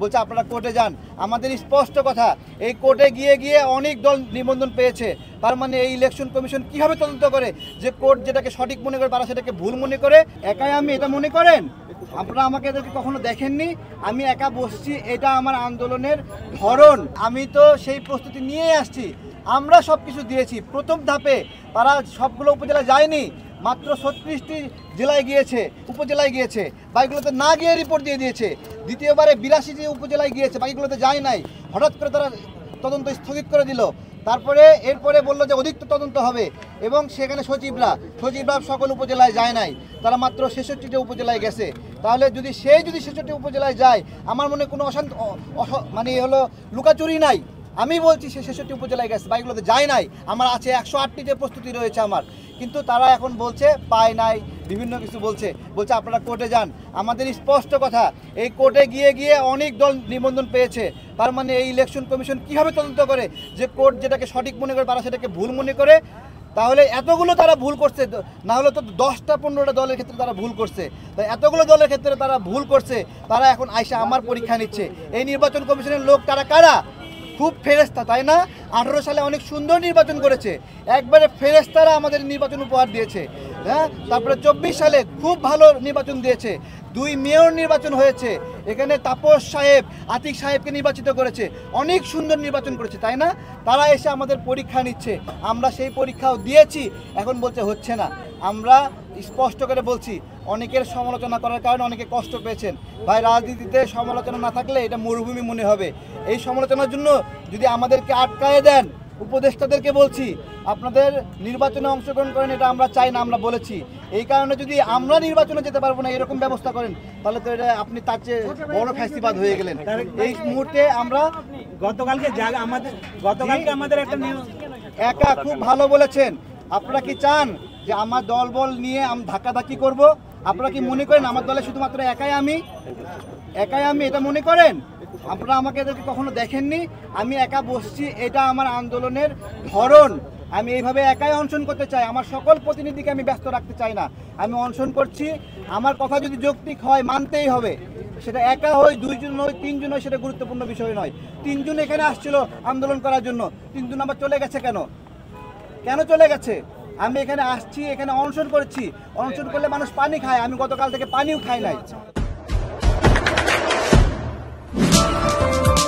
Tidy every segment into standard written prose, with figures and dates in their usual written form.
বলছে আপনারা কোর্টে যান। আমাদের স্পষ্ট কথা, এই কোর্টে গিয়ে গিয়ে অনেক দল নিবন্ধন পেয়েছে। তার মানে এই ইলেকশন কমিশন কিভাবে তদন্ত করে যে কোর্ট যেটাকে সঠিক মনে করে তারা সেটাকে ভুল মনে করে? একাই আমি এটা মনে করেন? আপনারা আমাকে এদেরকে কখনো দেখেননি। আমি একা বসছি, এটা আমার আন্দোলনের ধরন। আমি তো সেই প্রস্তুতি নিয়ে আসছি। আমরা সব কিছু দিয়েছি। প্রথম ধাপে তারা সবগুলো উপজেলা যায়নি, মাত্র 36টি জেলায় গিয়েছে, উপজেলায় গিয়েছে, বাকিগুলোতে না গিয়ে রিপোর্ট দিয়ে দিয়েছে। দ্বিতীয়বারে 82টি উপজেলায় গিয়েছে, বাকিগুলোতে যায় নাই। হঠাৎ করে তারা তদন্ত স্থগিত করে দিল। তারপরে এরপরে বললো যে অধিক তদন্ত হবে, এবং সেখানে সচিবরা সকল উপজেলায় যায় নাই, তারা মাত্র 66টি উপজেলায় গেছে। তাহলে যদি 66টি উপজেলায় যায়, আমার মনে কোনো মানে হলো লুকাচুরি নাই। আমি বলছি সে 66টি উপজেলায় গেছে, বাইকগুলোতে যায় নাই। আমার আছে 108টিতে প্রস্তুতি রয়েছে আমার। কিন্তু তারা এখন বলছে পায় নাই, বিভিন্ন কিছু বলছে আপনারা কোর্টে যান। আমাদের স্পষ্ট কথা, এই কোর্টে গিয়ে গিয়ে অনেক দল নিবন্ধন পেয়েছে। তার মানে এই ইলেকশন কমিশন কিভাবে তদন্ত করে যে কোর্ট যেটাকে সঠিক মনে করে তারা সেটাকে ভুল মনে করে? তাহলে এতগুলো তারা ভুল করছে, না হলে তো 10-15টা দলের ক্ষেত্রে তারা ভুল করছে। তাই এতগুলো দলের ক্ষেত্রে তারা ভুল করছে, তারা এখন আইসা আমার পরীক্ষা নিচ্ছে। এই নির্বাচন কমিশনের লোক তারা কারা? খুব ফেরেস্তা, তাই না? 18 সালে অনেক সুন্দর নির্বাচন করেছে, একবারে ফেরেস্তারা আমাদের নির্বাচন উপহার দিয়েছে। হ্যাঁ, তারপরে 24 সালে খুব ভালো নির্বাচন দিয়েছে, 2 মেয়র নির্বাচন হয়েছে, এখানে তাপস সাহেব, আতিক সাহেবকে নির্বাচিত করেছে, অনেক সুন্দর নির্বাচন করেছে, তাই না? তারা এসে আমাদের পরীক্ষা নিচ্ছে, আমরা সেই পরীক্ষাও দিয়েছি। এখন বলছে হচ্ছে না। আমরা স্পষ্ট করে বলছি, অনেকের সমালোচনা করার কারণে অনেকে কষ্ট পেয়েছেন। ভাই, রাজনীতিতে সমালোচনা না থাকলে এটা মরুভূমি মনে হবে। এই সমালোচনার জন্য যদি আমাদেরকে আটকায়ে দেন, উপদেষ্টাদেরকে বলছি আপনাদের নির্বাচনে অংশগ্রহণ করেন, এটা আমরা চাই না, আমরা বলেছি। এই কারণে যদি আমরা নির্বাচনে যেতে পারবো না এরকম ব্যবস্থা করেন, তাহলে তো এটা আপনি তার চেয়ে বড় ফ্যাসিবাদ হয়ে গেলেন। এই মুহূর্তে আমরা গতকালকে আমাদের একটা একা খুব ভালো বলেছেন। আপনারা কি চান যে আমার দল বল নিয়ে আমি ধাক্কাধাক্কি করব? আপনারা কি মনে করেন আমার দলে শুধুমাত্র একাই আমি এটা মনে করেন? আপনারা আমাকে এদেরকে কখনো দেখেননি। আমি একা বসছি, এটা আমার আন্দোলনের ধরন। আমি এইভাবে একাই অনশন করতে চাই, আমার সকল প্রতিনিধিকে আমি ব্যস্ত রাখতে চাই না। আমি অনশন করছি, আমার কথা যদি যৌক্তিক হয় মানতেই হবে। সেটা একা হয়, 2 জন হয়, 3 জন হয়, সেটা গুরুত্বপূর্ণ বিষয় নয়। 3 জন এখানে আসছিল আন্দোলন করার জন্য, 3 জন আবার চলে গেছে কেন চলে গেছে? আমি এখানে আসছি, এখানে অনশন করেছি। অনশন করলে মানুষ পানি খায়, আমি গতকাল থেকে পানিও খাই নাই।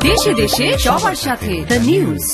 দেশে দেশে সবার সাথে দ্য নিউজ।